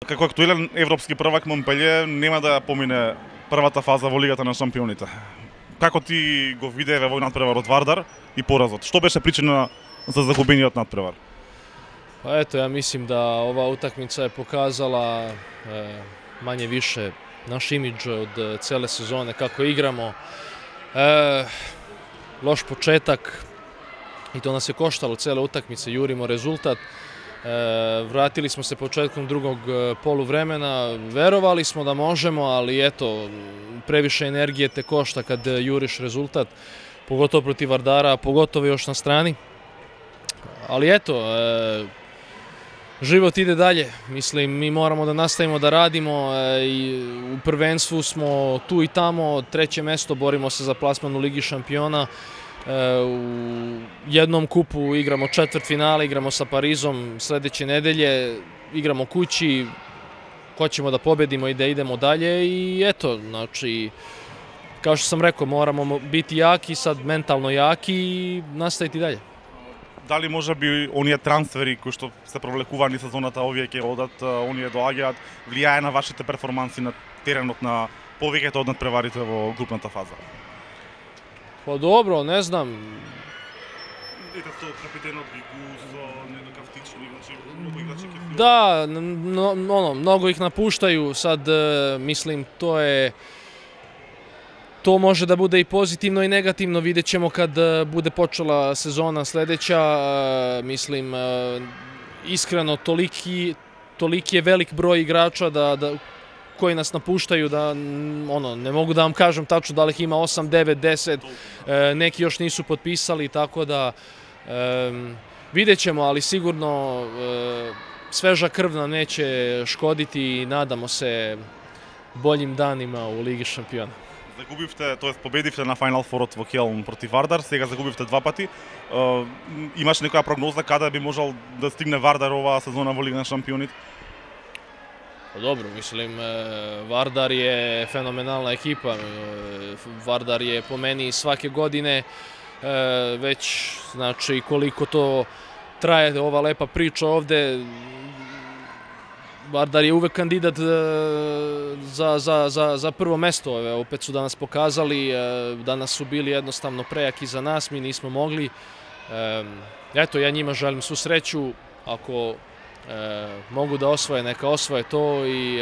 Како актуелен европски првак Монпелје нема да помине првата фаза во Лигата на шампионите. Како ти го видеве овој надпревар од Вардар и поразот? Што беше причина за загубениот надпревар? Pa eto, ja mislim da ova utakmica je pokazala manje više naš imidž od cele sezone, kako igramo. Loš početak i to nas je koštalo cele utakmice, jurimo rezultat. Vratili smo se početkom drugog poluvremena, verovali smo da možemo, ali eto, previše energije te košta kad juriš rezultat, pogotovo protiv Vardara, pogotovo još na strani. Ali eto, život ide dalje, mislim, mi moramo da nastavimo da radimo i u prvenstvu smo tu i tamo, treće mesto, borimo se za plasman u Ligi šampiona. U jednom kupu igramo četvrtfinale, igramo sa Parizom sledeće nedelje, igramo kući, hoćemo da pobedimo i da idemo dalje i eto, znači, kao što sam rekao, moramo biti jaki, sad mentalno jaki i nastaviti dalje. Дали може би оние трансфери кои што се провлекувани сезоната овие ќе одат, оние доаѓаат, влијае на вашите перформанси на теренот на повеќето од надпреварите во групната фаза? Pa dobro, ne znam. Ете со капитенот Вигузо, некакав тични играчи, многу играчи ќе... Da, mnogo ih napuštaju, sad mislim to može da bude i pozitivno i negativno, vidjet ćemo kad bude počela sezona sledeća, mislim, iskreno toliki je velik broj igrača koji nas napuštaju da, ne mogu da vam kažem tačno da li ih ima 8, 9, 10, neki još nisu potpisali, tako da vidjet ćemo, ali sigurno sveža krv nam neće škoditi i nadamo se boljim danima u Ligi šampiona. Загубивте, тоест победивте на Final Four во Келн против Вардар, сега загубивте два пати. Имаш некоја прогноза каде би можел да стигне Вардар оваа сезона во Лига на шампионите? Dobro, mislim, Vardar je fenomenalna ekipa. Vardar je po meni svake godine već, znači, koliko to traje ova lepa priča ovde, Vardar je uvek kandidat za prvo mesto. Opet su danas pokazali, danas su bili jednostavno prejaki za nas, mi nismo mogli. Eto, ja njima želim svu sreću, ako mogu da osvoje, neka osvoje to i